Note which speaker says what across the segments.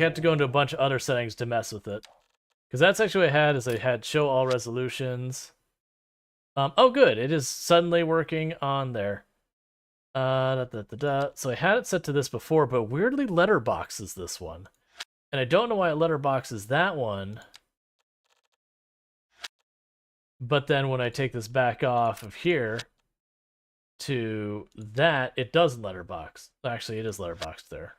Speaker 1: had to go into a bunch of other settings to mess with it. Because that's actually what I had, is I had show all resolutions. Oh, good. It is suddenly working on there. So I had it set to this before, but weirdly letterboxes this one. And I don't know why it letterboxes that one. But then when I take this back off of here to that, it does letterbox. Actually, it is letterboxed there.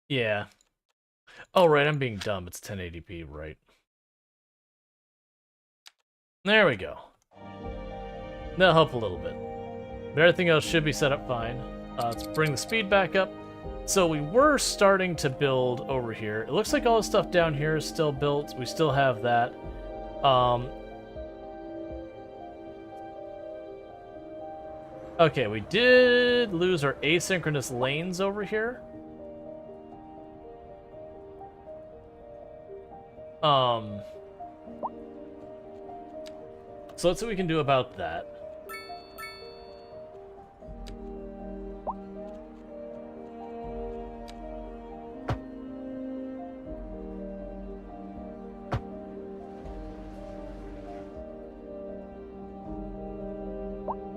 Speaker 1: Yeah. Oh, right, I'm being dumb. It's 1080p, right. There we go. That'll help a little bit. But everything else should be set up fine. Let's bring the speed back up. So we were starting to build over here. It looks like all the stuff down here is still built. We still have that. Okay, we did lose our asynchronous lanes over here. So let's see what we can do about that.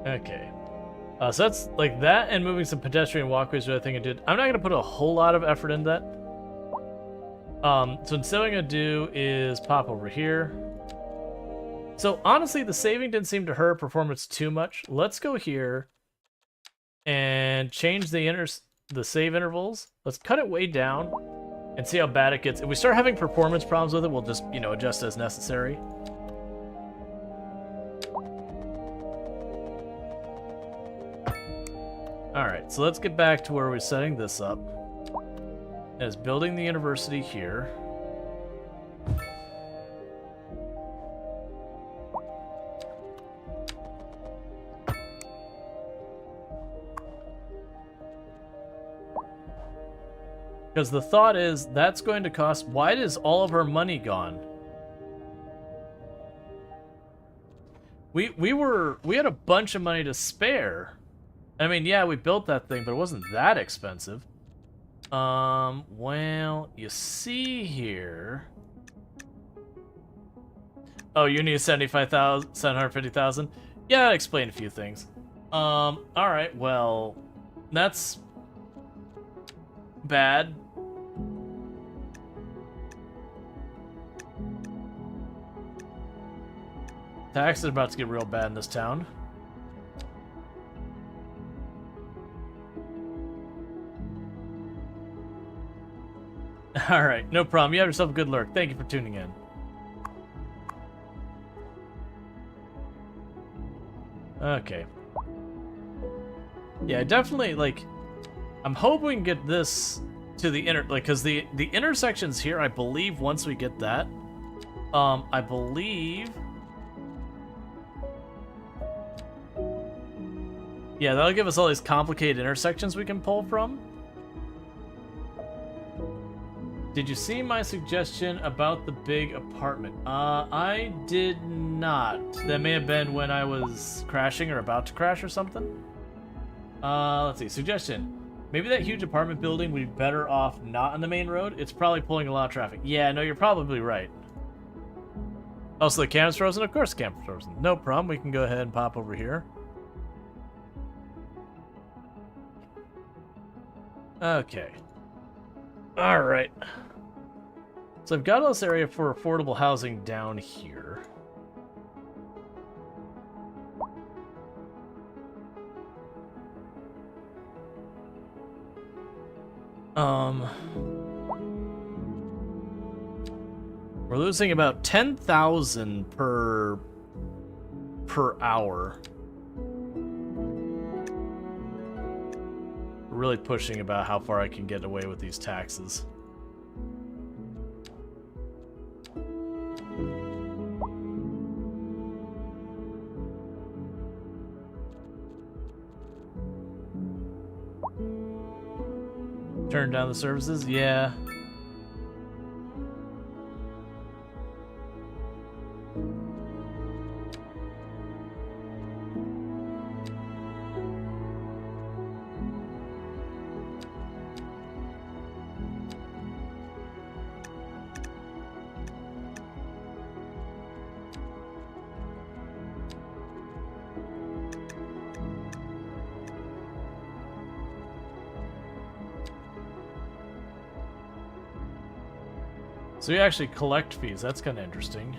Speaker 1: Okay. So that's like that, and moving some pedestrian walkways, which I think I did. I'm not going to put a whole lot of effort into that. So instead what I'm going to do is pop over here. So honestly, the saving didn't seem to hurt performance too much. Let's go here and change the save intervals. Let's cut it way down and see how bad it gets. If we start having performance problems with it, we'll just, you know, adjust as necessary. Alright, so let's get back to where we're setting this up. As building the university here. Because the thought is, that's going to cost... Why is all of our money gone? We had a bunch of money to spare. I mean, yeah, we built that thing, but it wasn't that expensive. Well, you see here... Oh, you need 750,000? Yeah, I explained a few things. Alright, well... That's... bad. Taxes are about to get real bad in this town. Alright, no problem. You have yourself a good lurk. Thank you for tuning in. Okay. Yeah, definitely, like... I'm hoping we can get this to the because the intersections here, I believe once we get that, I believe... Yeah, that'll give us all these complicated intersections we can pull from. Did you see my suggestion about the big apartment? I did not. That may have been when I was crashing or about to crash or something. Let's see. Suggestion. Maybe that huge apartment building would be better off not on the main road. It's probably pulling a lot of traffic. Yeah, no, you're probably right. Oh, so the camera's frozen? Of course the camera's frozen. No problem. We can go ahead and pop over here. Okay. Alright. So I've got all this area for affordable housing down here. We're losing about 10,000 per hour. Really pushing about how far I can get away with these taxes. Turn down the services? Yeah. So you actually collect fees. That's kind of interesting.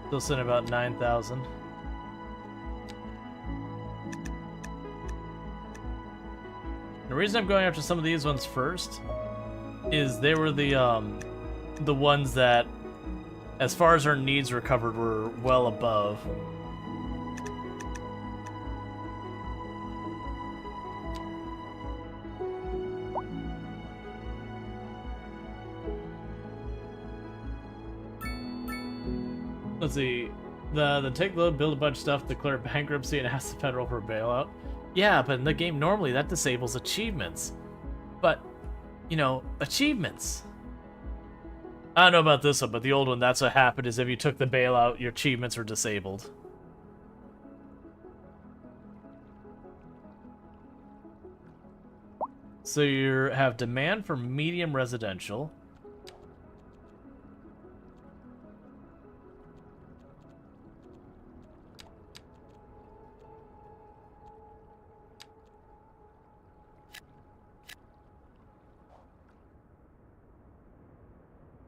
Speaker 1: Still sitting about 9,000. The reason I'm going after some of these ones first is they were the ones that, as far as our needs recovered, were well above. Let's see. The take load, build a bunch of stuff, declare bankruptcy, and ask the federal for a bailout. Yeah, but in the game normally that disables achievements. But, you know, achievements. I don't know about this one, but the old one, that's what happened, is if you took the bailout, your achievements were disabled. So you have demand for medium residential.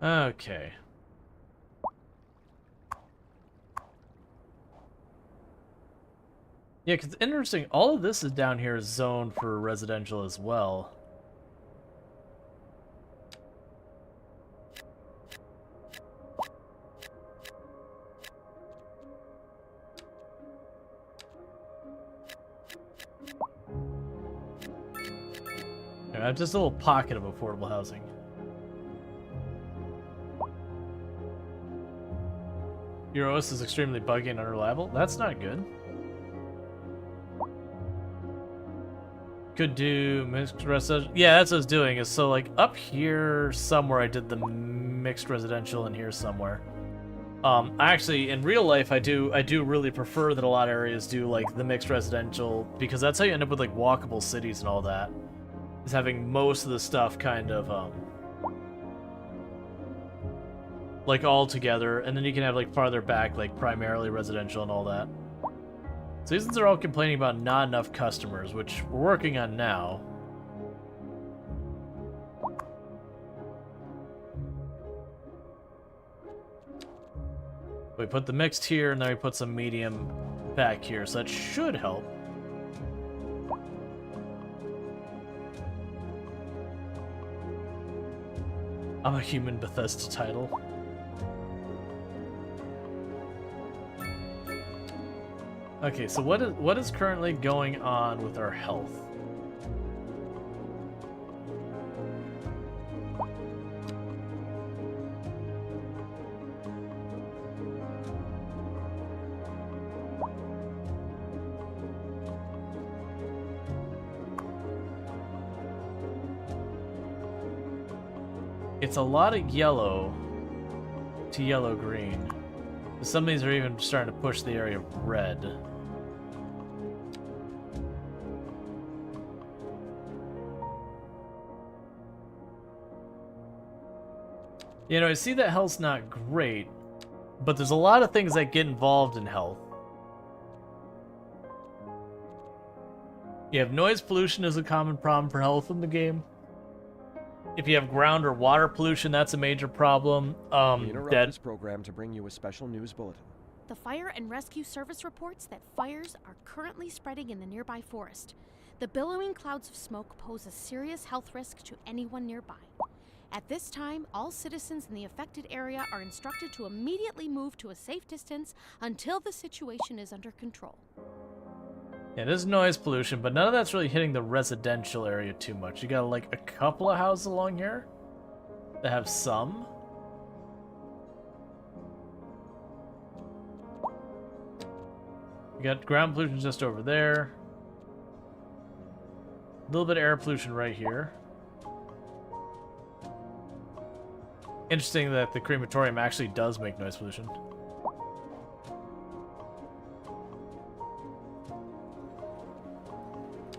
Speaker 1: Okay. Yeah, because it's interesting, all of this is down here is zoned for residential as well. I have just a little pocket of affordable housing. Your OS is extremely buggy and unreliable. That's not good. Could do mixed residential. Yeah, that's what I was doing. Is so like up here somewhere I did the mixed residential, and here somewhere. Actually, in real life, I do really prefer that a lot of areas do like the mixed residential, because that's how you end up with like walkable cities and all that. Is having most of the stuff kind of like all together, and then you can have like farther back like primarily residential and all that. Citizens are all complaining about not enough customers, which we're working on now. We put the mixed here, and then we put some medium back here, so that should help. I'm a human Bethesda title. Okay, so what is currently going on with our health? It's a lot of yellow to yellow-green. Some of these are even starting to push the area of red. You know, I see that health's not great, but there's a lot of things that get involved in health. You have noise pollution is a common problem for health in the game. If you have ground or water pollution, that's a major problem.
Speaker 2: We interrupt this program to bring you a special news bulletin.
Speaker 3: The Fire and Rescue Service reports that fires are currently spreading in the nearby forest. The billowing clouds of smoke pose a serious health risk to anyone nearby. At this time, all citizens in the affected area are instructed to immediately move to a safe distance until the situation is under control.
Speaker 1: Yeah, there's noise pollution, but none of that's really hitting the residential area too much. You got like a couple of houses along here that have some. You got ground pollution just over there. A little bit of air pollution right here. Interesting that the crematorium actually does make noise pollution.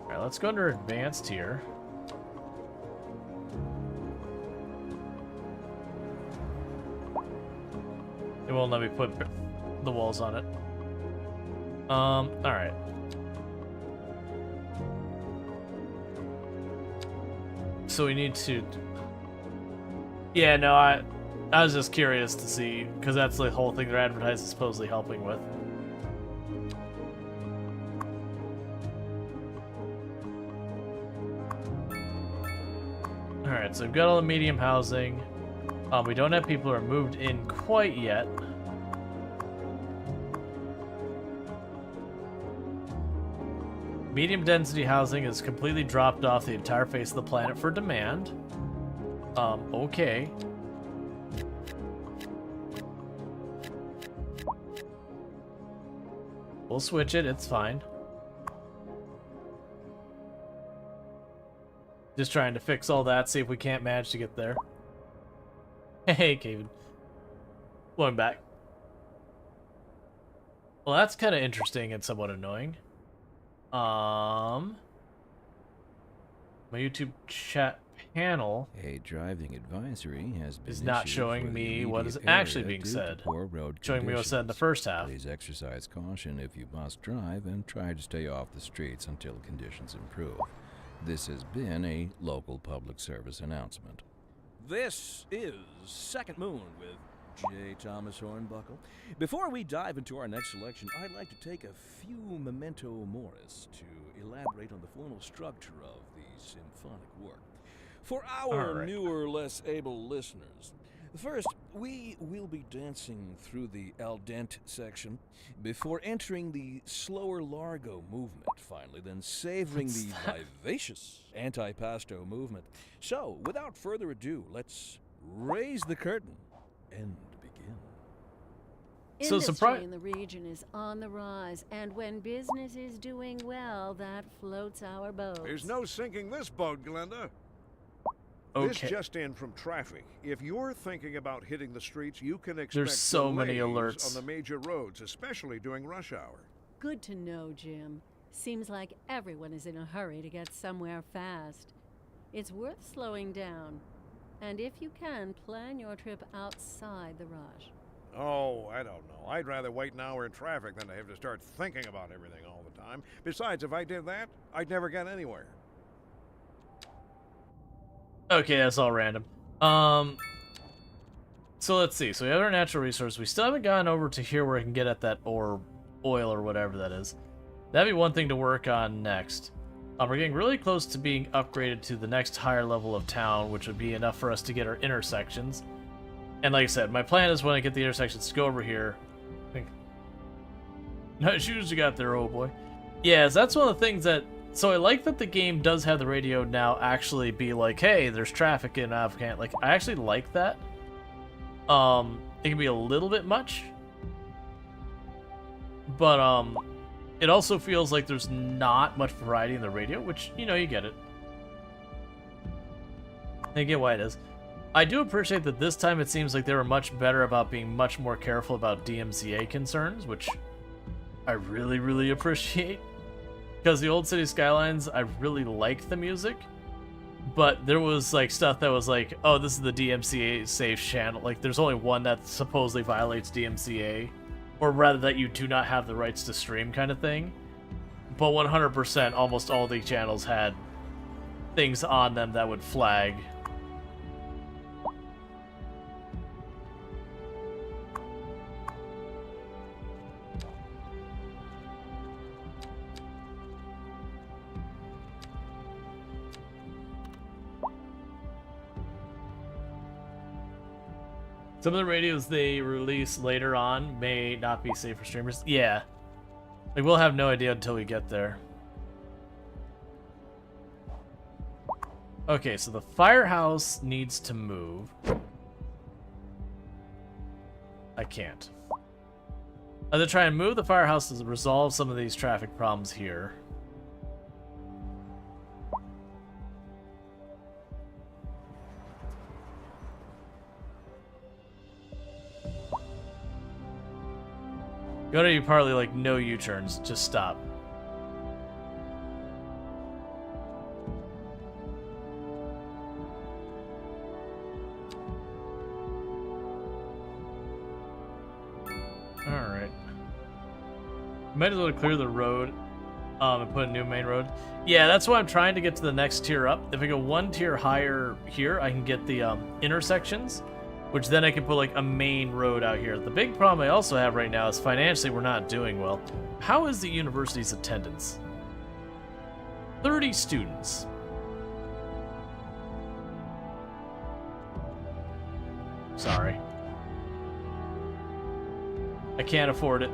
Speaker 1: Alright, let's go under advanced here. It won't let me put the walls on it. Alright. So we need to... Yeah, no, I was just curious to see, because that's the whole thing they're advertising supposedly helping with. Alright, so we've got all the medium housing. We don't have people who are moved in quite yet. Medium density housing has completely dropped off the entire face of the planet for demand. Okay. We'll switch it, it's fine. Just trying to fix all that, see if we can't manage to get there. Hey, Kevin. Going back. Well, that's kind of interesting and somewhat annoying. My YouTube chat panel
Speaker 4: a driving advisory has been
Speaker 1: is not
Speaker 4: issued
Speaker 1: showing
Speaker 4: for the
Speaker 1: me what is
Speaker 4: immediate
Speaker 1: actually
Speaker 4: area
Speaker 1: being
Speaker 4: due to
Speaker 1: said.
Speaker 4: poor road
Speaker 1: Showing me what was said in the first half.
Speaker 4: Please exercise caution if you must drive and try to stay off the streets until conditions improve. This has been a local public service announcement.
Speaker 5: This is Second Moon with J. Thomas Hornbuckle. Before we dive into our next selection, I'd like to take a few memento moris to elaborate on the formal structure of the symphonic work. For our newer, less able listeners, first, we will be dancing through the al dente section before entering the slower largo movement, finally, then savoring the vivacious antipasto movement. So, without further ado, let's raise the curtain and begin.
Speaker 1: So
Speaker 6: Industry in the region is on the rise, and when business is doing well, that floats our boat.
Speaker 7: There's no sinking this boat, Glenda. This just in from traffic. If you're thinking about hitting the streets, you can expect
Speaker 1: There's so many
Speaker 7: delays
Speaker 1: alerts
Speaker 7: on the major roads, especially during rush hour.
Speaker 6: Good to know, Jim. Seems like everyone is in a hurry to get somewhere fast. It's worth slowing down. And if you can, plan your trip outside the rush.
Speaker 7: Oh, I don't know. I'd rather wait an hour in traffic than to have to start thinking about everything all the time. Besides, if I did that, I'd never get anywhere.
Speaker 1: Okay, that's all random. So let's see. So we have our natural resource. We still haven't gotten over to here where I can get at that oil or whatever that is. That'd be one thing to work on next. We're getting really close to being upgraded to the next higher level of town, which would be enough for us to get our intersections. And like I said, my plan is when I get the intersections to go over here. I think... Nice shoes you got there, oh boy. Yeah, so that's one of the things that... So I like that the game does have the radio now actually be like, hey, there's traffic in Afghan. Like, I actually like that. It can be a little bit much. But, it also feels like there's not much variety in the radio, which, you know, you get it. I get why it is. I do appreciate that this time it seems like they were much better about being much more careful about DMCA concerns, which I really, really appreciate. Because the old City Skylines, I really liked the music, but there was like stuff that was like, oh, this is the DMCA safe channel. Like, there's only one that supposedly violates DMCA, or rather that you do not have the rights to stream kind of thing. But 100%, almost all the channels had things on them that would flag. Some of the radios they release later on may not be safe for streamers. Yeah. Like, we'll have no idea until we get there. Okay, so the firehouse needs to move. I can't. I'm gonna try and move the firehouse to resolve some of these traffic problems here. Go to you partly like no U-turns, just stop. Alright. Might as well clear the road And put a new main road. Yeah, that's why I'm trying to get to the next tier up. If I go one tier higher here, I can get the intersections, which then I can put like a main road out here. The big problem I also have right now is financially we're not doing well. How is the university's attendance? 30 students. Sorry. I can't afford it.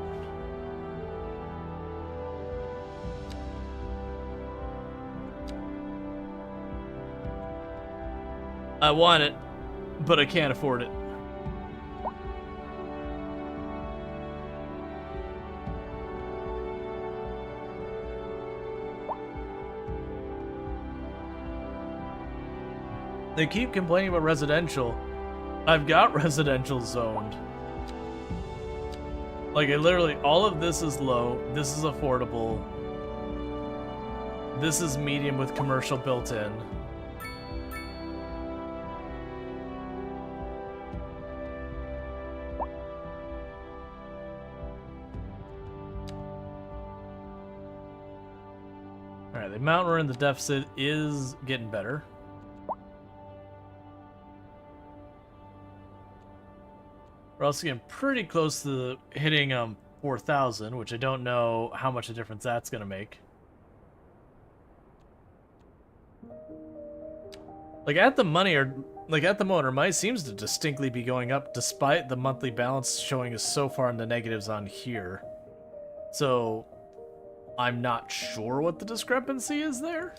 Speaker 1: I want it, but I can't afford it. They keep complaining about residential. I've got residential zoned. Like, I literally, all of this is low, this is affordable, this is medium with commercial built in. Alright, the amount we're in the deficit is getting better. We're also getting pretty close to hitting 4,000, which I don't know how much a difference that's going to make. Like at the moment, our money seems to distinctly be going up despite the monthly balance showing us so far in the negatives on here. So I'm not sure what the discrepancy is there.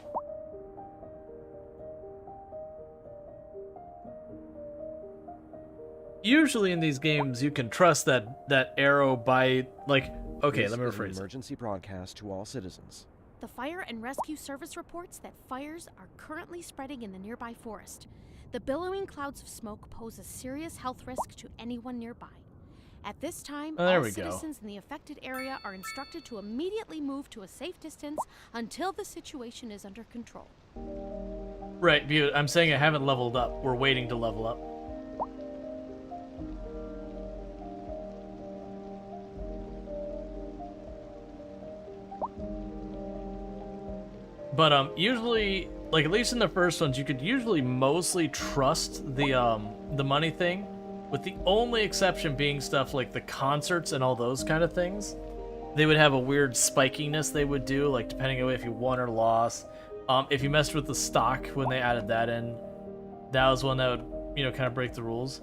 Speaker 1: Usually in these games, you can trust that arrow by, like, okay, let me rephrase.
Speaker 2: Emergency broadcast to all citizens.
Speaker 3: The Fire and Rescue Service reports that fires are currently spreading in the nearby forest. The billowing clouds of smoke pose a serious health risk to anyone nearby. At this time, all citizens in the affected area are instructed to immediately move to a safe distance until the situation is under control.
Speaker 1: Right, I'm saying I haven't leveled up. We're waiting to level up. But usually, like at least in the first ones, you could usually mostly trust the money thing, with the only exception being stuff like the concerts and all those kind of things. They would have a weird spikiness they would do, like depending on if you won or lost. If you messed with the stock when they added that in, that was one that would, you know, kind of break the rules.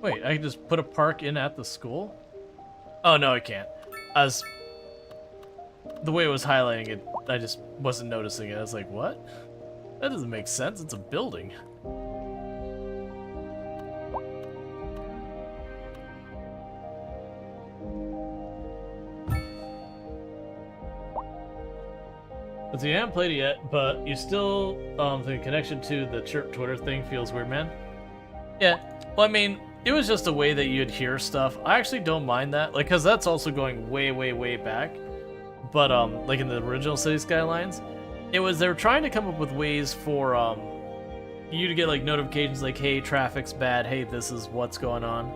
Speaker 1: Wait, I can just put a park in at the school? Oh, no, I can't. The way it was highlighting it, I just wasn't noticing it. I was like, what? That doesn't make sense. It's a building. But you haven't played it yet, but you still, the connection to the Chirp Twitter thing feels weird, man. Yeah, well, I mean, it was just a way that you'd hear stuff. I actually don't mind that, like, because that's also going way, way, way back. But, like in the original City Skylines, they were trying to come up with ways for, you to get, like, notifications like, hey, traffic's bad, hey, this is what's going on.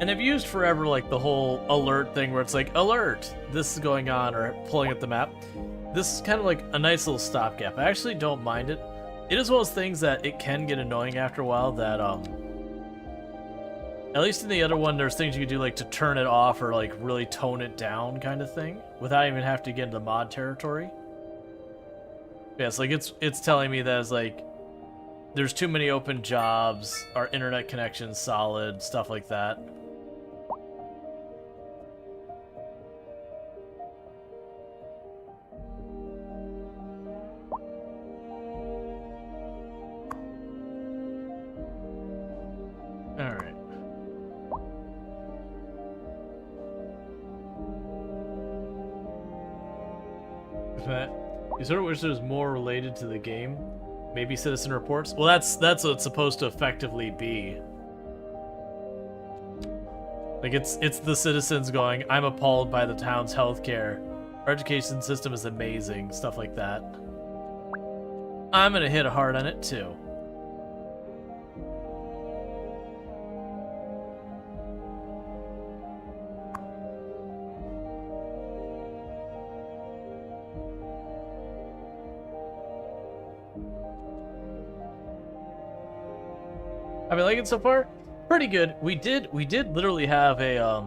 Speaker 1: And I've used forever, like, the whole alert thing where it's like, alert, this is going on, or pulling up the map. This is kind of like a nice little stopgap. I actually don't mind it. It is one of those things that it can get annoying after a while that, at least in the other one, there's things you can do, like, to turn it off or, like, really tone it down kind of thing, without even having to get into mod territory. Yeah, it's like, it's telling me that it's like, there's too many open jobs, our internet connection's solid, stuff like that. Alright. You sort of wish it was more related to the game. Maybe citizen reports? Well, that's what it's supposed to effectively be. Like, it's the citizens going, I'm appalled by the town's healthcare. Our education system is amazing. Stuff like that. I'm gonna hit hard on it, too. I mean, like it so far? Pretty good. We did literally have a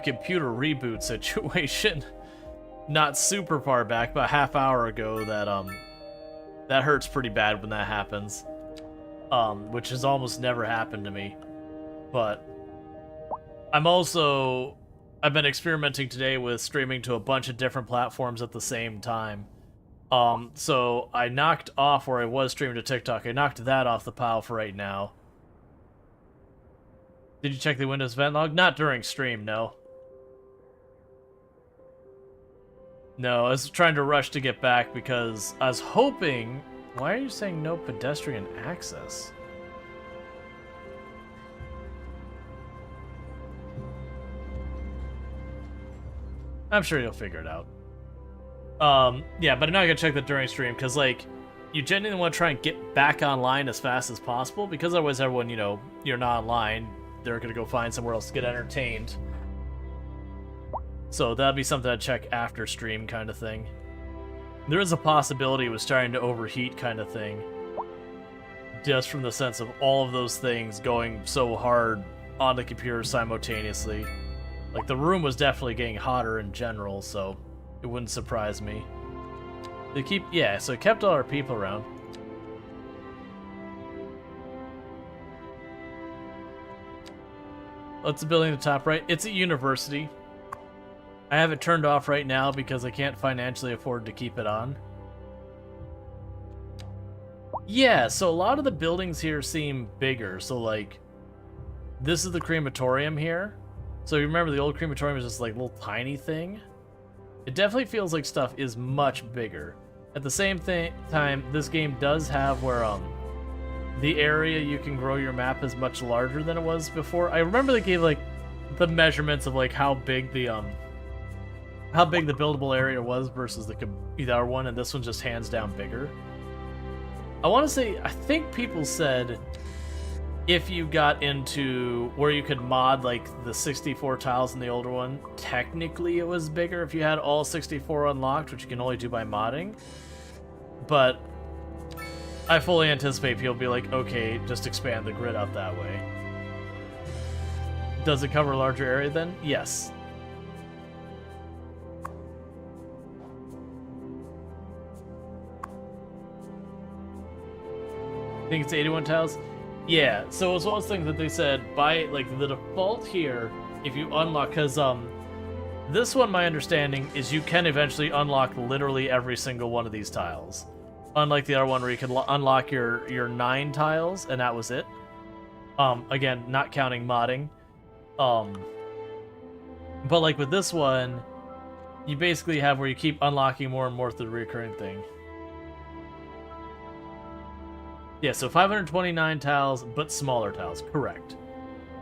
Speaker 1: computer reboot situation not super far back, but a half hour ago that hurts pretty bad when that happens. Which has almost never happened to me. But I've been experimenting today with streaming to a bunch of different platforms at the same time. So I knocked off where I was streaming to TikTok. I knocked that off the pile for right now. Did you check the Windows event log? Not during stream, no. No, I was trying to rush to get back because I was hoping... Why are you saying no pedestrian access? I'm sure you'll figure it out. Yeah, but I'm not gonna check that during stream because, like, you genuinely want to try and get back online as fast as possible because otherwise everyone, you know, you're not online. They're gonna go find somewhere else to get entertained. So that'd be something I'd check after stream kind of thing. There is a possibility it was starting to overheat kind of thing. Just from the sense of all of those things going so hard on the computer simultaneously. Like, the room was definitely getting hotter in general, so it wouldn't surprise me. Yeah, so it kept all our people around. What's the building at the top right? It's a university. I have it turned off right now because I can't financially afford to keep it on. Yeah, so a lot of the buildings here seem bigger. So, like, this is the crematorium here. So you remember the old crematorium was just like a little tiny thing? It definitely feels like stuff is much bigger. At the same time, this game does have where the area you can grow your map is much larger than it was before. I remember they gave like the measurements of like how big the buildable area was versus the other one, and this one's just hands down bigger. I want to say, I think people said if you got into where you could mod like the 64 tiles in the older one, technically it was bigger if you had all 64 unlocked, which you can only do by modding. But I fully anticipate people be like, okay, just expand the grid out that way. Does it cover a larger area then? Yes. I think it's 81 tiles. Yeah, so it's one of those things that they said, by, like, the default here, if you unlock, because, this one, my understanding, is you can eventually unlock literally every single one of these tiles. Unlike the other one where you could unlock your 9 tiles, and that was it. Again, not counting modding. But, like, with this one, you basically have where you keep unlocking more and more through the recurring thing. Yeah, so 529 tiles, but smaller tiles, correct.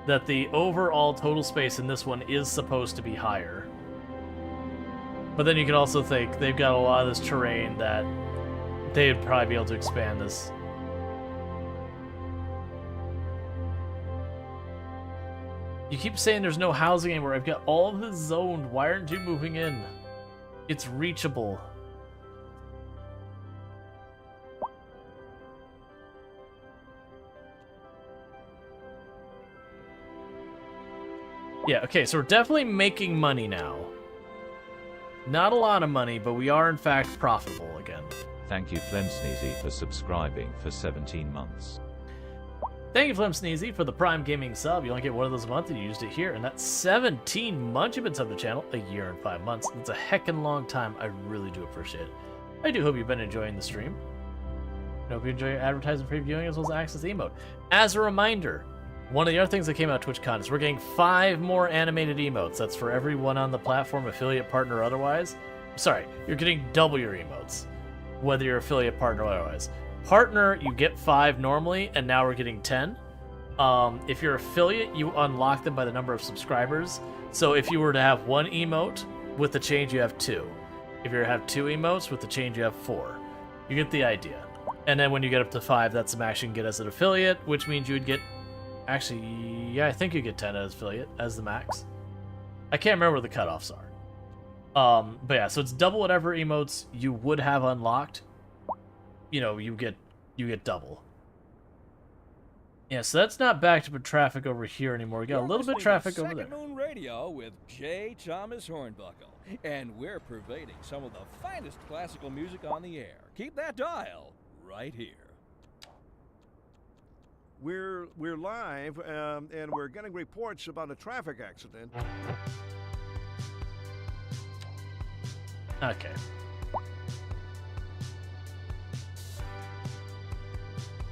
Speaker 1: That the overall total space in this one is supposed to be higher. But then you can also think they've got a lot of this terrain that they'd probably be able to expand this. You keep saying there's no housing anywhere. I've got all of this zoned. Why aren't you moving in? It's reachable. Yeah, okay, so we're definitely making money now. Not a lot of money, but we are in fact profitable again.
Speaker 8: Thank you Flemsneezy for subscribing for 17 months.
Speaker 1: Thank you Flemsneezy for the Prime Gaming sub. You only get one of those a month and you used it here. And that's 17 months you've been subbed to the channel. A year and 5 months. That's a heckin' long time. I really do appreciate it. I do hope you've been enjoying the stream. I hope you enjoy your advertising previewing as well as access to emote. As a reminder, one of the other things that came out at TwitchCon is we're getting 5 more animated emotes. That's for everyone on the platform, affiliate, partner, or otherwise. Sorry, you're getting double your emotes, whether you're affiliate, partner, or otherwise. Partner, you get 5 normally, and now we're getting 10. If you're affiliate, you unlock them by the number of subscribers. So if you were to have 1 emote, with the change you have 2. If you have 2 emotes, with the change you have 4. You get the idea. And then when you get up to 5, that's the max you can get as an affiliate, which means you would get... Actually, yeah, I think you get 10 as affiliate, as the max. I can't remember what the cutoffs are. But yeah, so it's double whatever emotes you would have unlocked. You know, you get double. Yeah, so that's not back to traffic over here anymore. We got a little bit of traffic over there.
Speaker 5: Second Moon Radio with J. Thomas Hornbuckle, and we're pervading some of the finest classical music on the air. Keep that dial right here.
Speaker 7: We're live, and we're getting reports about a traffic accident.
Speaker 1: Okay.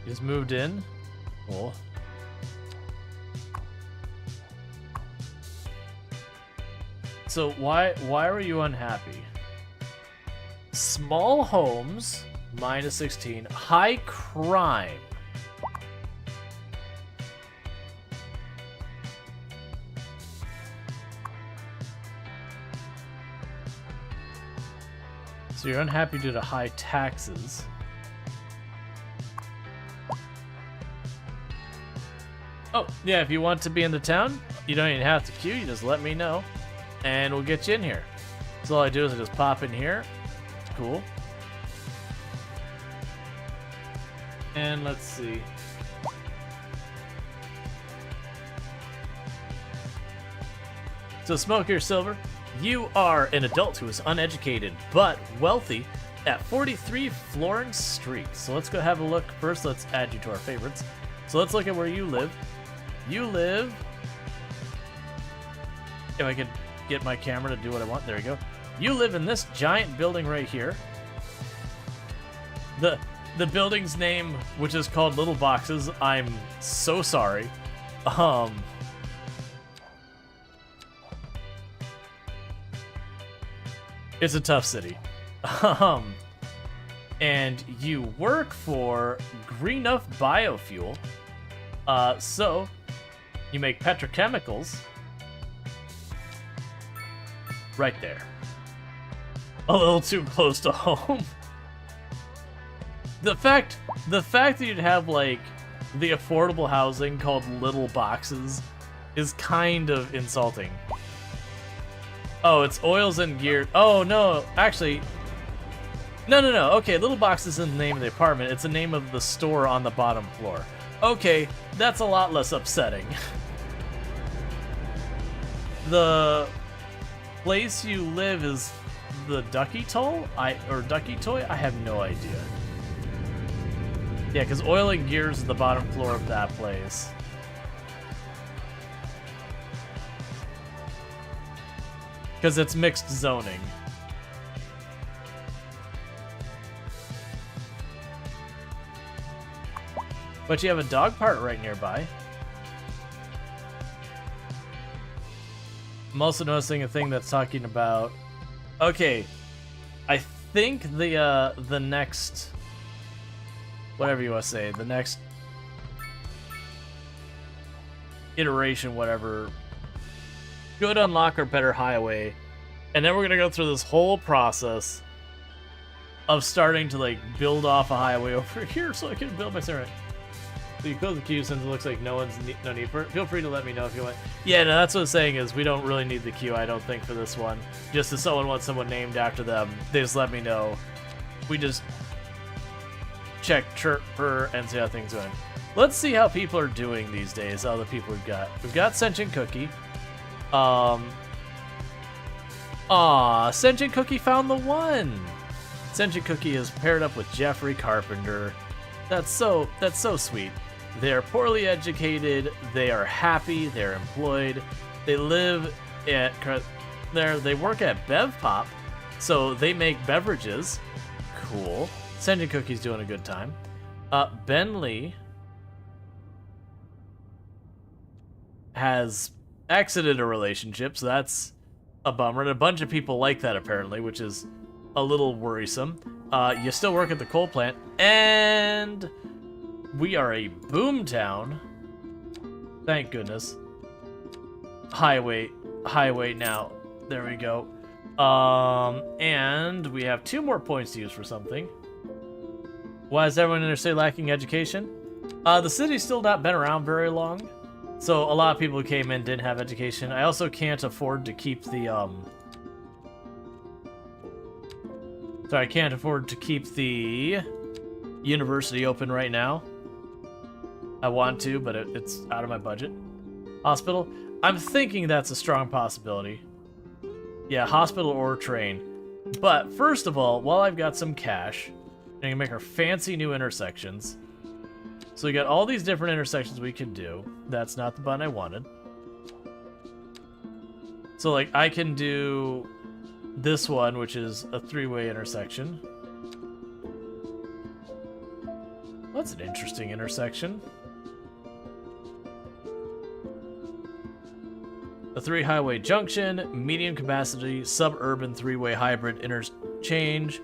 Speaker 1: He's moved in. Cool. So why were you unhappy? Small homes, -16. High crime. So you're unhappy due to high taxes. Oh, yeah, if you want to be in the town, you don't even have to queue, you just let me know, and we'll get you in here. So all I do is I just pop in here. Cool. And let's see. So Smoker Silver, you are an adult who is uneducated but wealthy at 43 Florence Street. So let's go have a look. First, let's add you to our favorites. So let's look at where you live. You live... If I could get my camera to do what I want. There we go. You live in this giant building right here. The building's name, which is called Little Boxes, I'm so sorry. It's a tough city. And you work for Green Enough Biofuel. So you make petrochemicals right there. A little too close to home. The fact that you'd have like the affordable housing called Little Boxes is kind of insulting. Oh, it's oils and gear. Oh no, actually, no. Okay, Little Box isn't the name of the apartment. It's the name of the store on the bottom floor. Okay, that's a lot less upsetting. The place you live is the Ducky Toll? Or Ducky Toy? I have no idea. Yeah, because oil and gears is the bottom floor of that place. Because it's mixed zoning. But you have a dog park right nearby. I'm also noticing a thing that's talking about... Okay, I think the next... Whatever you want to say, the next iteration, whatever, should unlock our better highway, and then we're gonna go through this whole process of starting to like build off a highway over here so I can build my server. So you close the queue since it looks like no need for it. Feel free to let me know if you want. Yeah, no, that's what I'm saying is we don't really need the queue, I don't think, for this one. Just if someone wants someone named after them, they just let me know. We just check Chirper and see how things are going. Let's see how people are doing these days. All the people we've got. We've got Sentient Cookie. Sentient Cookie found the one. Sentient Cookie is paired up with Jeffrey Carpenter. That's so sweet. They're poorly educated. They are happy. They're employed. They live at they work at Bev Pop, so they make beverages. Cool. Sentient Cookie's doing a good time. Ben Lee has exited a relationship, so that's a bummer. And a bunch of people like that, apparently, which is a little worrisome. You still work at the coal plant, and we are a boom town. Thank goodness. Highway now. There we go. And we have 2 more points to use for something. Why is everyone in their city lacking education? The city's still not been around very long, so a lot of people who came in didn't have education. I also can't afford to keep the, Sorry, I can't afford to keep the university open right now. I want to, but it's out of my budget. Hospital? I'm thinking that's a strong possibility. Yeah, hospital or train. But first of all, while I've got some cash, I'm gonna make our fancy new intersections. So we got all these different intersections we can do. That's not the button I wanted. So like I can do this one, which is a 3-way intersection. That's an interesting intersection. A 3-highway junction, medium capacity, suburban 3-way hybrid interchange,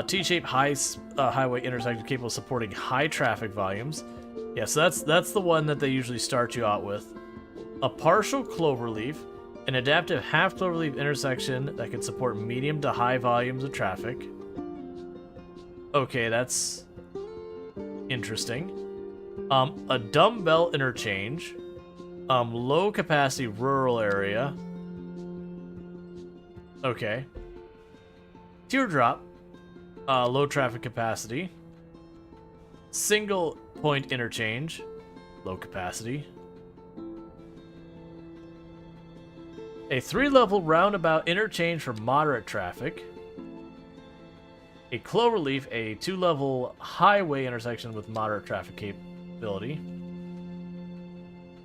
Speaker 1: T-shaped highway intersection capable of supporting high traffic volumes. Yeah, so that's the one that they usually start you out with. A partial cloverleaf, an adaptive half cloverleaf intersection that can support medium to high volumes of traffic. Okay, that's interesting. A dumbbell interchange. Low capacity rural area. Okay. Teardrop. Low traffic capacity. Single point interchange. Low capacity. A 3-level roundabout interchange for moderate traffic. A cloverleaf, a 2-level highway intersection with moderate traffic capability.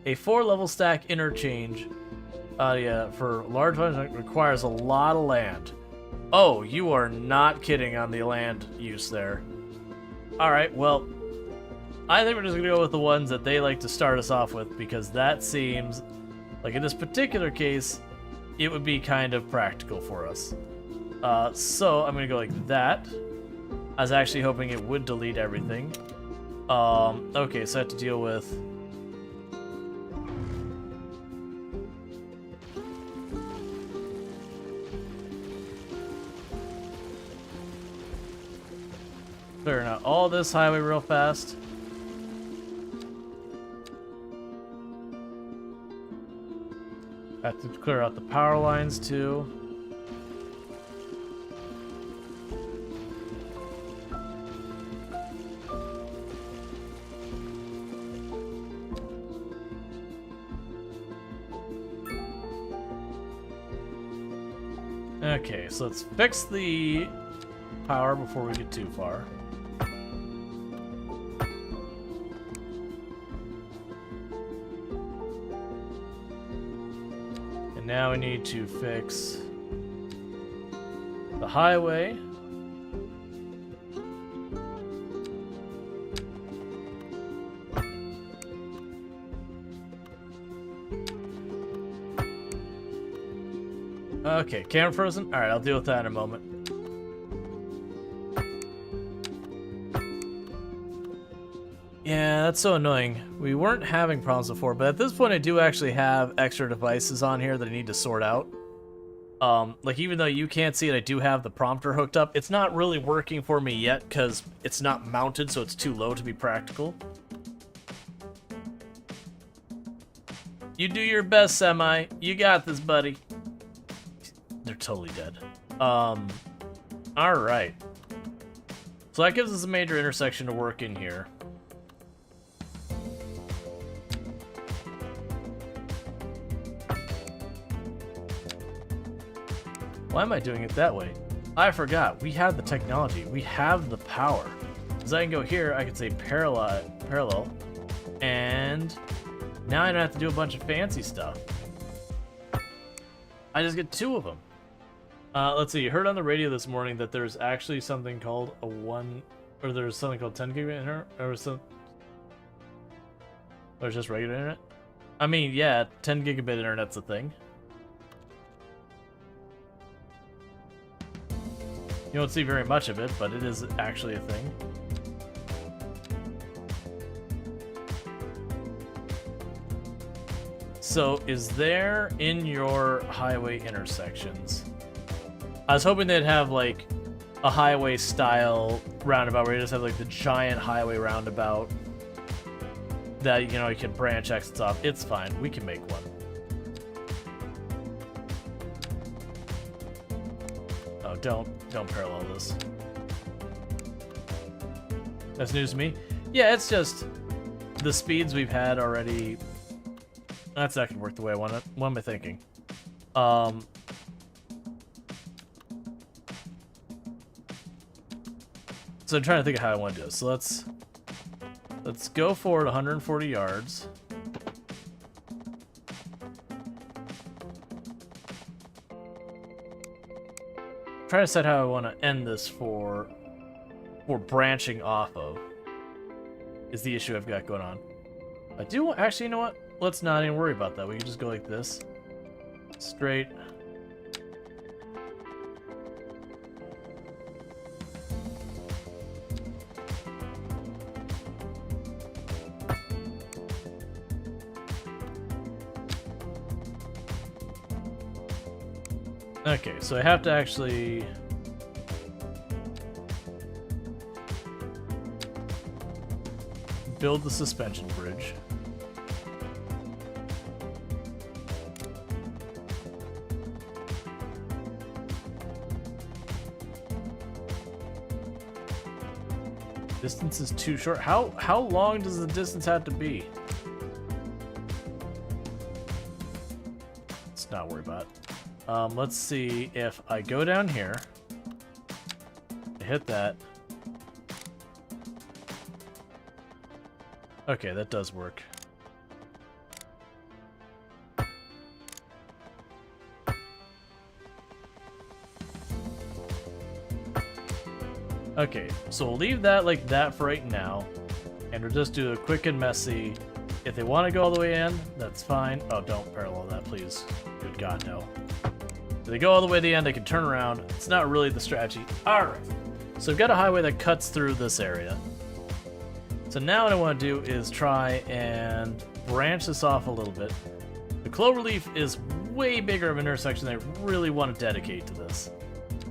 Speaker 1: A 4-level stack interchange, yeah, for large volumes that requires a lot of land. Oh, you are not kidding on the land use there. Alright, well, I think we're just going to go with the ones that they like to start us off with, because that seems, like in this particular case, it would be kind of practical for us. So I'm going to go like that. I was actually hoping it would delete everything. Okay, so I have to deal with... clearing out all this highway real fast. I have to clear out the power lines too. Okay, so let's fix the power before we get too far. And now we need to fix the highway. Okay, camera frozen? Alright, I'll deal with that in a moment. Yeah, that's so annoying. We weren't having problems before, but at this point I do actually have extra devices on here that I need to sort out. Like even though you can't see it, I do have the prompter hooked up. It's not really working for me yet because it's not mounted, so it's too low to be practical. You do your best, Semi. You got this, buddy. They're totally dead. Alright. So that gives us a major intersection to work in here. Why am I doing it that way? I forgot. We have the technology. We have the power. Because I can go here, I can say parallel, and now I don't have to do a bunch of fancy stuff. I just get 2 of them. Let's see. You heard on the radio this morning that there's actually something called there's something called 10 gigabit internet, or it's just regular internet? I mean, yeah, 10 gigabit internet's a thing. You don't see very much of it, but it is actually a thing. So, is there in your highway intersections? I was hoping they'd have like a highway style roundabout where you just have like the giant highway roundabout that, you know, you can branch exits off. It's fine. We can make one. Oh, don't parallel this. That's news to me. Yeah, it's just the speeds we've had already. That's not gonna work the way I want it. What am I thinking? So I'm trying to think of how I want to do this. So let's go forward 140 yards. Try to set how I want to end this for branching off of is the issue I've got going on. I do actually, you know what? Let's not even worry about that. We can just go like this. Straight. Okay, so I have to actually build the suspension bridge. Distance is too short. How long does the distance have to be? Let's not worry about it. Let's see if I go down here, I hit that. Okay, that does work. Okay, so we'll leave that like that for right now, and we'll just do a quick and messy. If they want to go all the way in, that's fine. Oh, don't parallel that, please. Good God, no. If they go all the way to the end, they can turn around. It's not really the strategy. Alright, so we've got a highway that cuts through this area. So now what I want to do is try and branch this off a little bit. The Cloverleaf is way bigger of an intersection than I really want to dedicate to this.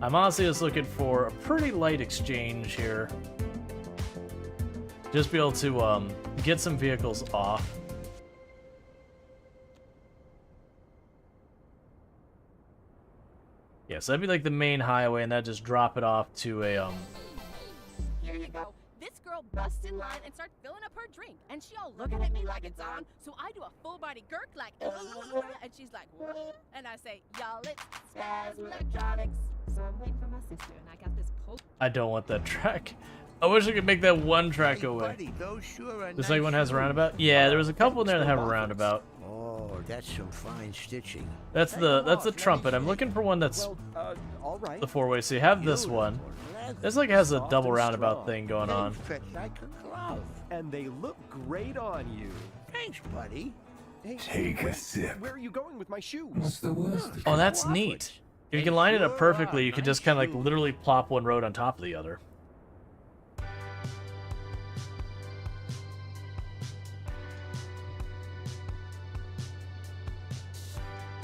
Speaker 1: I'm honestly just looking for a pretty light exchange here. Just be able to get some vehicles off. Yeah, so that'd be like the main highway, and that'd just drop it off to a
Speaker 9: Here you go. This girl busts in line and starts filling up her drink, and she all looking at me like it's on. So I do a full body gurk like, and she's like, what? And I say, y'all, it's Spaz Electronics. So I'm waiting for my sister, and I got this poke.
Speaker 1: I don't want that track. I wish I could make that one track go away.
Speaker 10: Buddy, those sure are
Speaker 1: The second one has a roundabout? Yeah, there was a couple in there that have a roundabout.
Speaker 10: Oh, that's some fine stitching.
Speaker 1: That's the trumpet. I'm looking for one that's
Speaker 2: All right.
Speaker 1: the four-way. So you have this one. This like has a double roundabout thing going on.
Speaker 10: Fit like a glove.
Speaker 2: And they look great on you.
Speaker 10: Thanks, buddy.
Speaker 2: Hey,
Speaker 11: Take a sip.
Speaker 2: where are you going with my shoes?
Speaker 11: What's the worst?
Speaker 1: Oh, that's neat. If you can line it up perfectly, you can just kind of like literally plop one road on top of the other.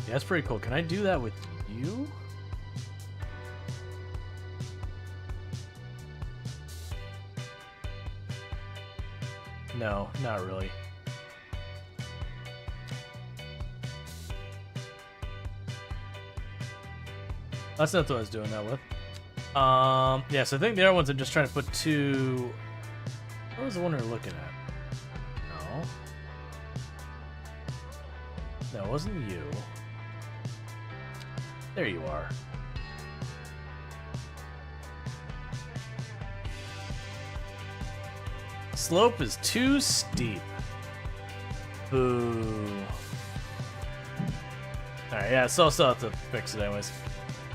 Speaker 1: Yeah, that's pretty cool. Can I do that with you? No, not really. That's not what I was doing that with. Yeah, so I think the other ones are just trying to put two... What was the one we were looking at? No. No, it wasn't you. There you are. Slope is too steep. Boo. Alright, yeah, so I'll still have to fix it anyways.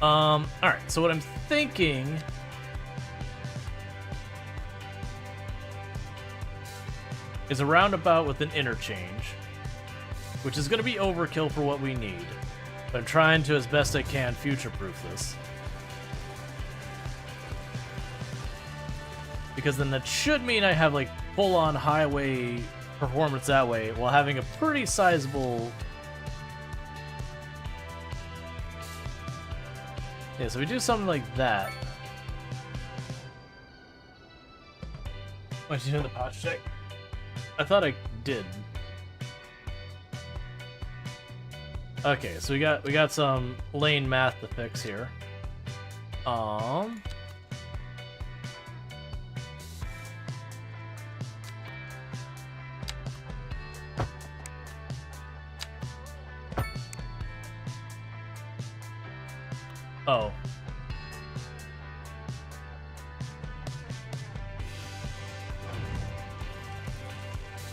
Speaker 1: Alright, so what I'm thinking is a roundabout with an interchange, which is going to be overkill for what we need. But I'm trying to, as best I can, future-proof this. because then that should mean I have like full-on highway performance that way, while having a pretty sizable... Yeah, so we do something like that. Wait, you doing the pouch check? I thought I did. Okay, so we got some lane math to fix here. Oh.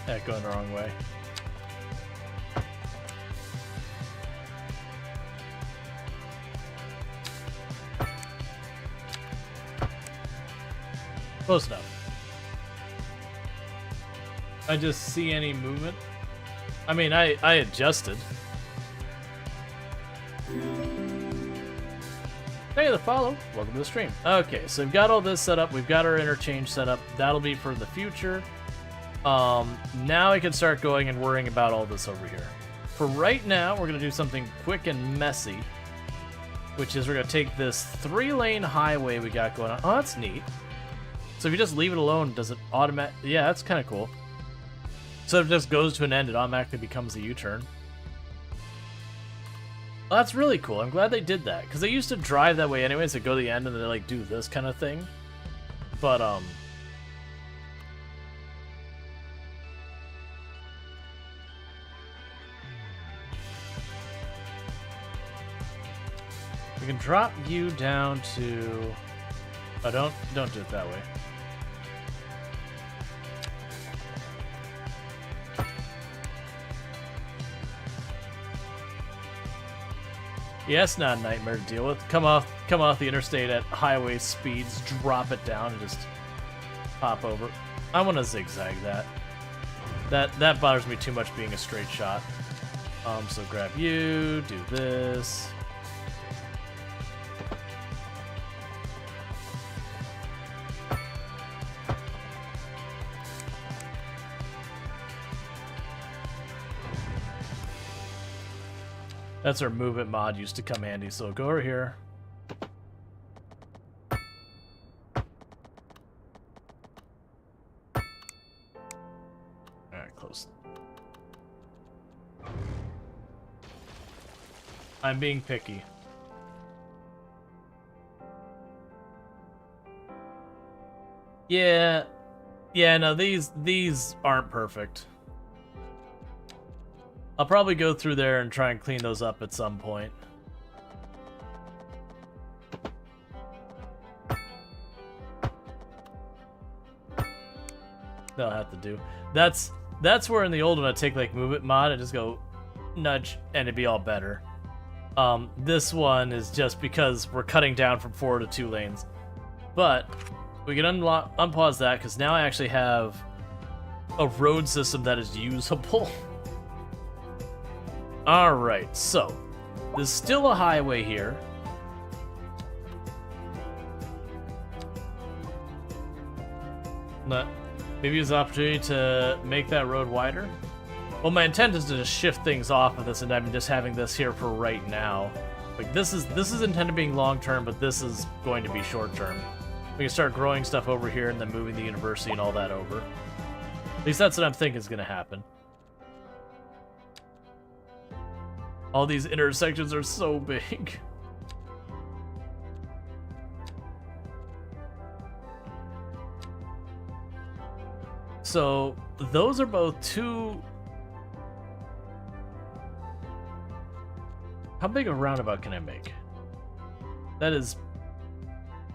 Speaker 1: Yeah, going the wrong way. Close enough. I just see any movement. I mean, I adjusted. Hey, the follow. Welcome to the stream. Okay, so we've got all this set up. We've got our interchange set up. That'll be for the future. Now I can start going and worrying about all this over here. For right now, we're going to do something quick and messy, which is we're going to take this 3-lane highway we got going on. Oh, that's neat. So if you just leave it alone, does it automatic? Yeah, that's kind of cool. So if it just goes to an end, it automatically becomes a U-turn. Well, that's really cool. I'm glad they did that, because they used to drive that way anyways. They go to the end and they like do this kind of thing. But we can drop you down to... Oh, don't do it that way. Yeah, it's not a nightmare to deal with. Come off the interstate at highway speeds, drop it down, and just hop over. I want to zigzag that. That bothers me too much being a straight shot. So grab you, do this. That's our movement mod used to come handy, so go over here. Alright, close. I'm being picky. Yeah, no, these aren't perfect. I'll probably go through there and try and clean those up at some point. That'll have to do. That's where in the old one I'd take like movement mod and just go nudge and it'd be all better. This one is just because we're cutting down from 4 to 2 lanes. But we can unpause that because now I actually have a road system that is usable. Alright, so there's still a highway here. Maybe use the opportunity to make that road wider. Well, my intent is to just shift things off of this, and I'm just having this here for right now. Like this is intended being long term, but this is going to be short term. We can start growing stuff over here and then moving the university and all that over. At least that's what I'm thinking is going to happen. All these intersections are so big. So those are both 2. How big of a roundabout can I make? That is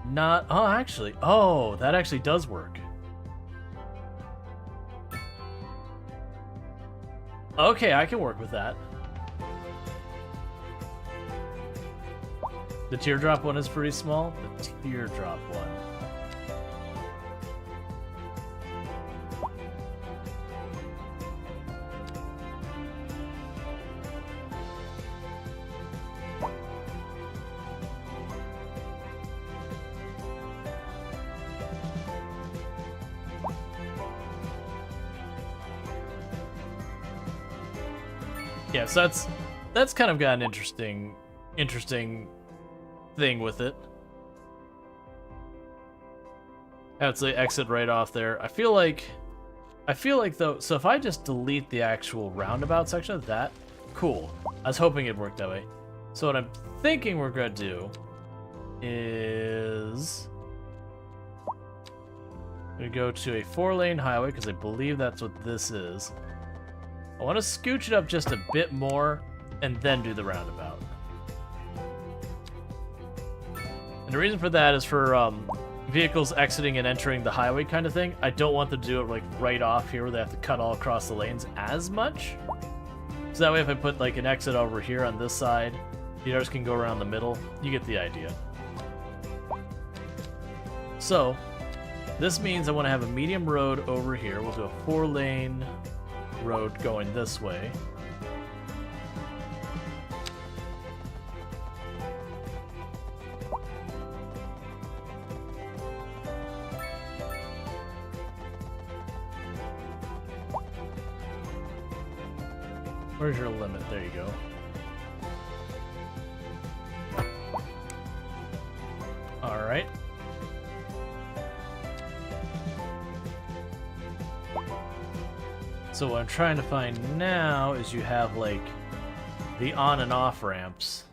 Speaker 1: not... Oh, actually. Oh, that actually does work. Okay, I can work with that. The teardrop one is pretty small. The teardrop one. Yeah, so that's kind of got an interesting thing with it. I would say exit right off there. I feel like though, so if I just delete the actual roundabout section of that, cool. I was hoping it worked that way. So what I'm thinking we're gonna do is we go to a 4-lane highway because I believe that's what this is. I want to scooch it up just a bit more and then do the roundabout. And the reason for that is for vehicles exiting and entering the highway kind of thing. I don't want them to do it like right off here where they have to cut all across the lanes as much. So that way if I put like an exit over here on this side, the others can go around the middle. You get the idea. So this means I want to have a medium road over here. We'll do a 4-lane road going this way. Where's your limit? There you go. All right. So what I'm trying to find now is you have like the on and off ramps.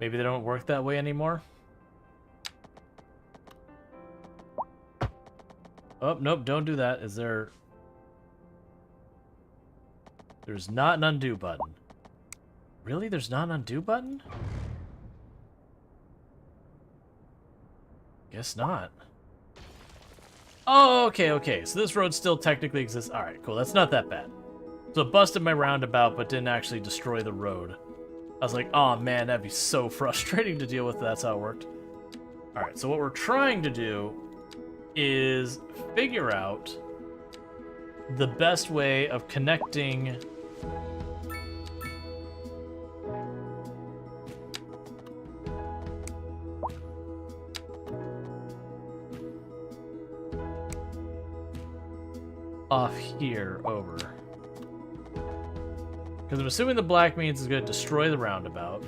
Speaker 1: Maybe they don't work that way anymore. Oh, nope, don't do that. Is there... There's not an undo button. Really? There's not an undo button? Guess not. Oh, okay. So this road still technically exists. Alright, cool. That's not that bad. So it busted my roundabout, but didn't actually destroy the road. I was like, oh man, that'd be so frustrating to deal with. That's how it worked. Alright, so what we're trying to do is figure out the best way of connecting off here over. Because I'm assuming the black means is going to destroy the roundabout.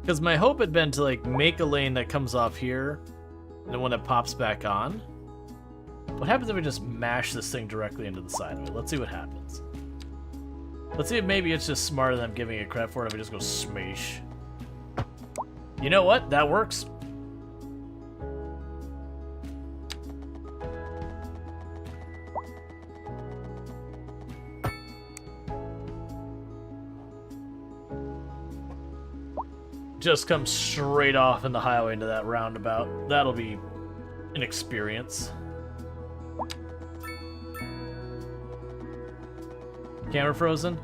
Speaker 1: Because my hope had been to like make a lane that comes off here and then one that pops back on. What happens if we just mash this thing directly into the side of it? Let's see what happens. Let's see if maybe it's just smarter than I'm giving it credit for it if we just go smash. You know what? That works. Just come straight off in the highway into that roundabout. That'll be an experience. Camera frozen?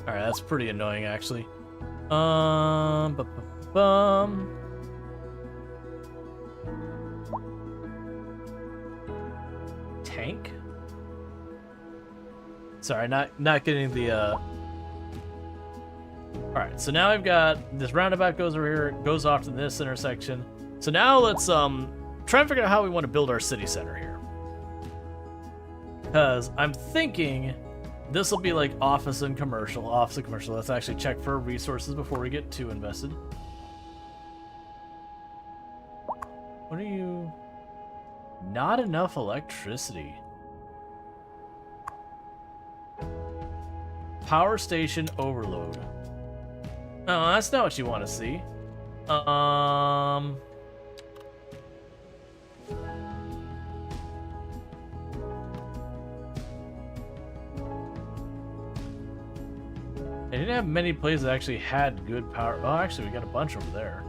Speaker 1: Alright, that's pretty annoying actually. Tank? Sorry, not getting the Alright, so now I've got this roundabout goes over here, goes off to this intersection. So now let's try and figure out how we want to build our city center here. Because I'm thinking this will be like office and commercial. Office and commercial. Let's actually check for resources before we get too invested. What are you... Not enough electricity. Power station overload. No, that's not what you want to see. I didn't have many places that actually had good power. Oh, actually, we got a bunch over there.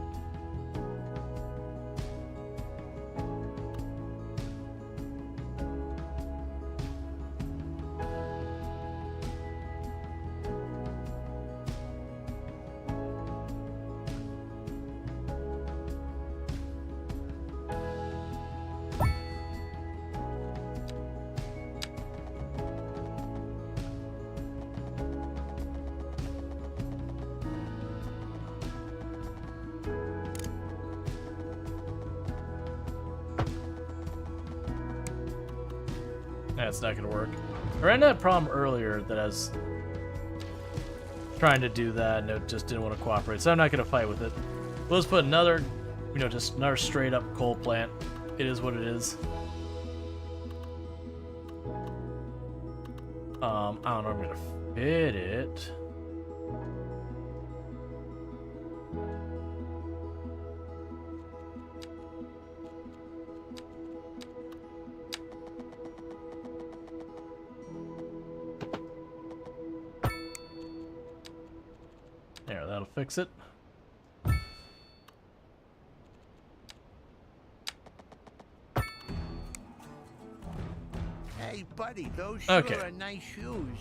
Speaker 1: That's not gonna work. I ran into that problem earlier that I was trying to do that and it just didn't want to cooperate, so I'm not gonna fight with it. We'll just put another, just another straight up coal plant. It is what it is. I don't know if I'm gonna fit it. There, that'll fix it.
Speaker 10: Hey, buddy, those
Speaker 1: Okay.
Speaker 10: sure are nice shoes.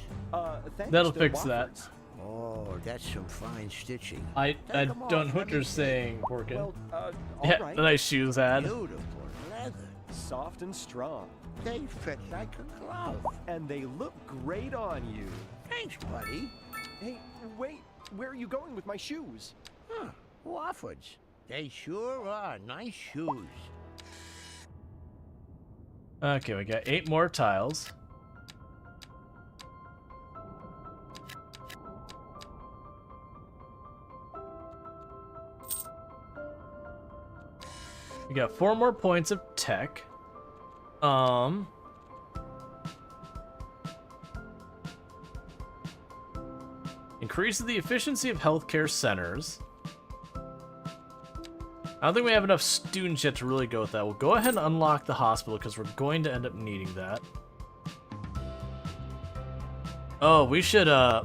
Speaker 2: Thanks.
Speaker 1: That'll
Speaker 2: they're
Speaker 1: fix that.
Speaker 2: Wofford's.
Speaker 10: Oh, that's some fine stitching.
Speaker 1: I
Speaker 10: Take 'em
Speaker 1: don't
Speaker 10: off,
Speaker 1: know what
Speaker 10: let
Speaker 1: you're
Speaker 10: me see.
Speaker 1: saying, Porkin.
Speaker 2: Well,
Speaker 1: Yeah,
Speaker 2: all right.
Speaker 1: the nice shoes ad.
Speaker 10: Beautiful leather.
Speaker 2: Soft and strong.
Speaker 10: They fit like a glove.
Speaker 2: And they look great on you.
Speaker 10: Thanks, buddy.
Speaker 2: Hey, wait. Where are you going with my shoes?
Speaker 10: Huh, Wofford's. They sure are nice shoes.
Speaker 1: Okay, we got 8 more tiles. We got 4 more points of tech. Increases the efficiency of healthcare centers. I don't think we have enough students yet to really go with that. We'll go ahead and unlock the hospital because we're going to end up needing that. Oh, we should, Alright,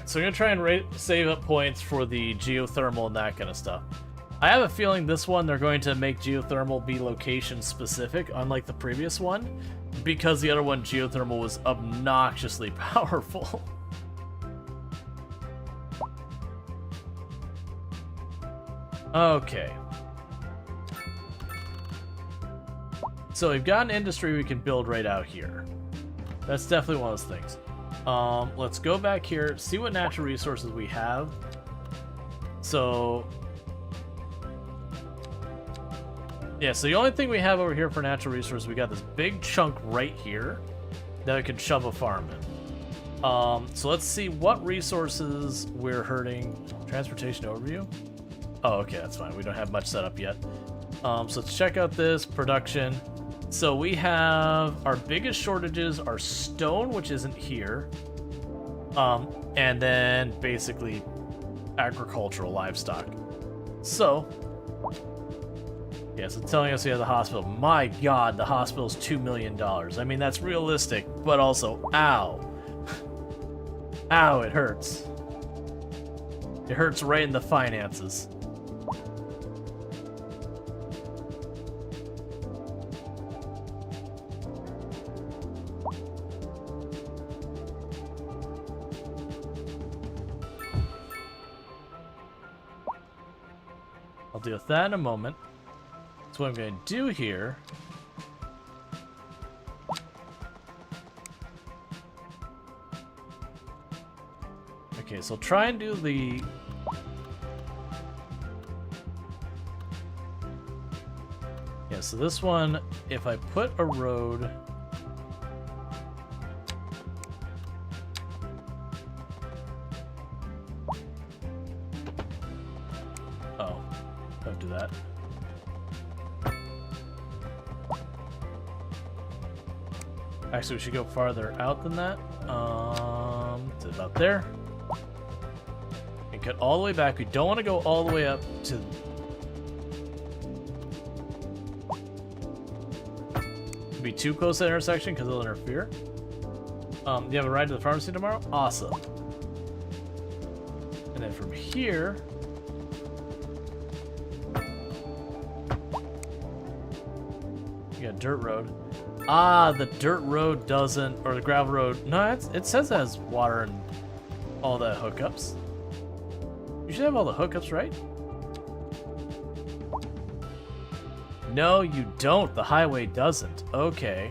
Speaker 1: so I'm going to try and save up points for the geothermal and that kind of stuff. I have a feeling this one they're going to make geothermal be location specific, unlike the previous one, because the other one, geothermal, was obnoxiously powerful. Okay. So we've got an industry we can build right out here. That's definitely one of those things. Let's go back here, see what natural resources we have. So... yeah, so the only thing we have over here for natural resources, we got this big chunk right here that we can shove a farm in. So let's see what resources we're hurting. Transportation overview? Oh, okay, that's fine. We don't have much set up yet. So let's check out this production. So we have our biggest shortages are stone, which isn't here. And then basically agricultural livestock. So, yeah, so telling us we have the hospital. My god, the hospital's $2 million. I mean, that's realistic, but also, ow. Ow, it hurts. It hurts right in the finances. I'll deal with that in a moment. So what I'm going to do here... okay, so I'll try and do the... yeah, so this one, if I put a road... oh, don't do that. Actually, we should go farther out than that. To about there. And cut all the way back. We don't want to go all the way up to... be too close to the intersection because it'll interfere. You have a ride to the pharmacy tomorrow? Awesome. And then from here... you got a dirt road. Ah, the dirt road doesn't, or the gravel road. No, it says it has water and all the hookups. You should have all the hookups, right? No, you don't. The highway doesn't. Okay.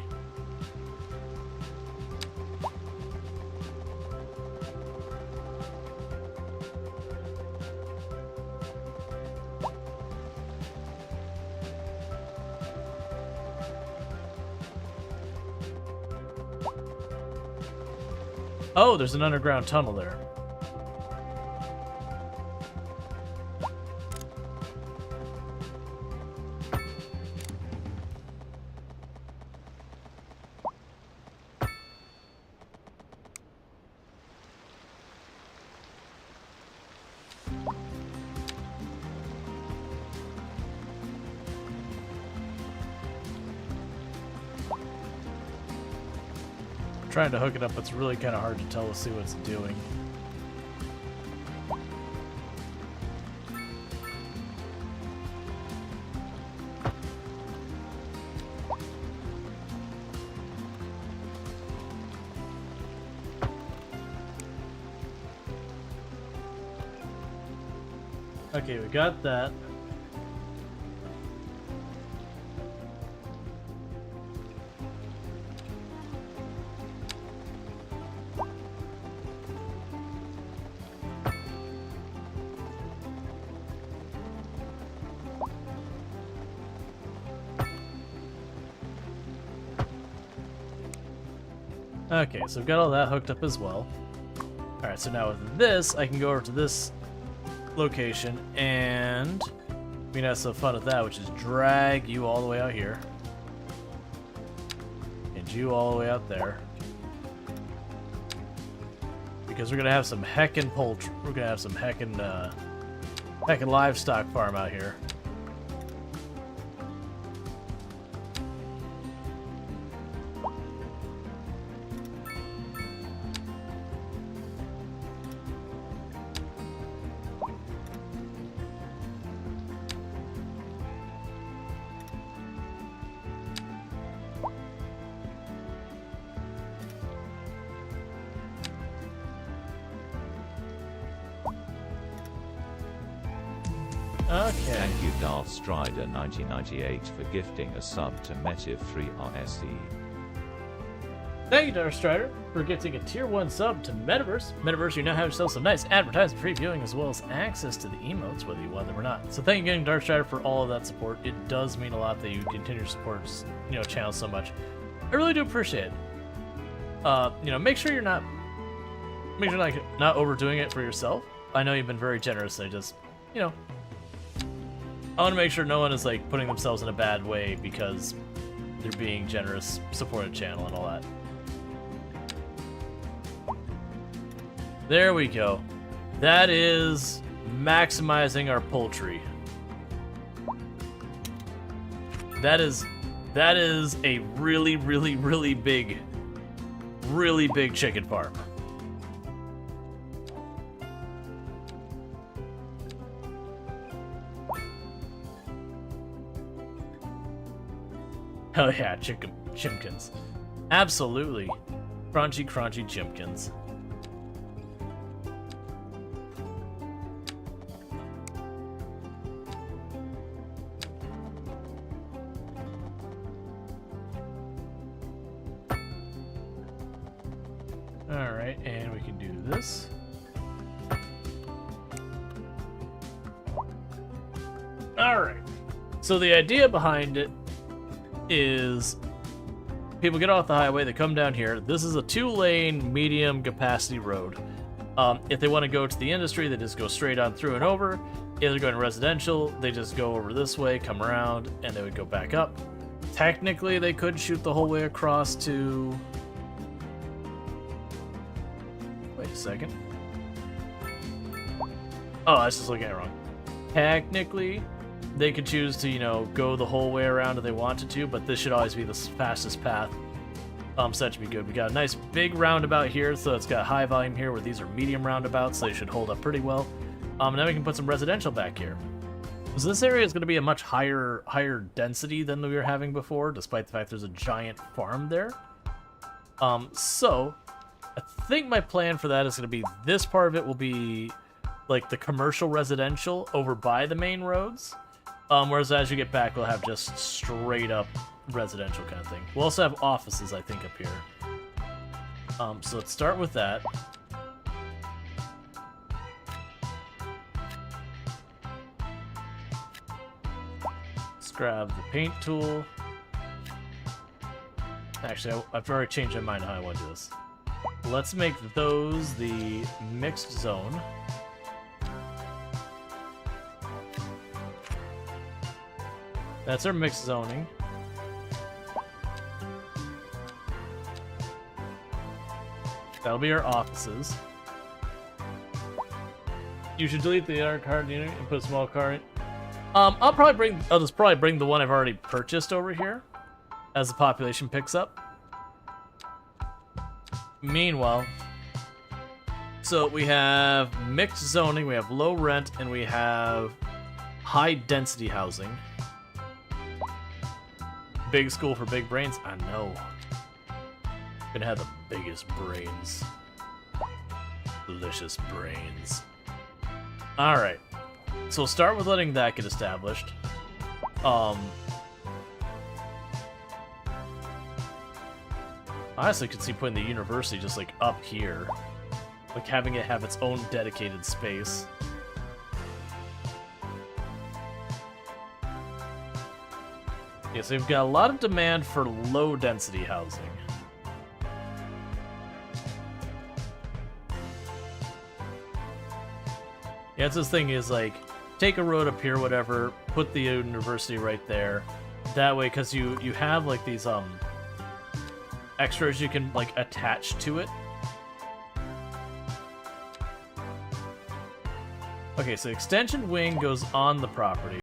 Speaker 1: Oh, there's an underground tunnel there. Trying to hook it up, it's really kind of hard to tell to see what it's doing. Okay, we got that. Okay, so we've got all that hooked up as well. Alright, so now with this, I can go over to this location and we can have some fun with that, which is drag you all the way out here. And you all the way out there. Because we're gonna have some heckin' poultry. We're gonna have some heckin' livestock farm out here. Okay.
Speaker 8: Thank you, Darth Strider 1998, for gifting a sub to Metiv3RSE.
Speaker 1: Thank you, Darth Strider, for gifting a tier 1 sub to Metaverse. Metaverse, you now have yourself some nice advertising previewing as well as access to the emotes, whether you want them or not. So thank you again, Darth Strider, for all of that support. It does mean a lot that you continue to support, channel so much. I really do appreciate it. Make sure you're not overdoing it for yourself. I know you've been very generous. I just, I want to make sure no one is like putting themselves in a bad way because they're being generous, supporting the channel and all that. There we go. That is maximizing our poultry. That is a really, really, really big chicken farm. Hell yeah, chimkins. Absolutely. Crunchy chimkins. Alright, and we can do this. Alright. So the idea behind it is people get off the highway, they come down here. This is a 2-lane medium capacity road. If they want to go to the industry, they just go straight on through and over. If they're going residential, they just go over this way, come around, and they would go back up. Technically, they could shoot the whole way across to... Wait a second. Oh, I was just looking at it wrong. Technically, they could choose to, go the whole way around if they wanted to, but this should always be the fastest path. So that should be good. We got a nice big roundabout here, so it's got high volume here, where these are medium roundabouts, so they should hold up pretty well. And then we can put some residential back here. So this area is going to be a much higher density than we were having before, despite the fact there's a giant farm there. So I think my plan for that is going to be this part of it will be like the commercial residential over by the main roads. Whereas as you get back, we'll have just straight up residential kind of thing. We'll also have offices, I think, up here. So let's start with that. Let's grab the paint tool. Actually, I've already changed my mind on how I want to do this. let's make those the mixed zone. That's our mixed zoning. That'll be our offices. You should delete the other card unit and put a small card. I'll just probably bring the one I've already purchased over here as the population picks up. Meanwhile, so we have mixed zoning, we have low rent, and we have high density housing. Big school for big brains? I know. Gonna have the biggest brains. Delicious brains. Alright. So we'll start with letting that get established. I honestly could see putting the university just like up here. Like having it have its own dedicated space. Yeah, so we've got a lot of demand for low density housing. Yeah, it's this thing is like, take a road up here, whatever, put the university right there. That way, because you have like these extras you can like attach to it. Okay, so extension wing goes on the property.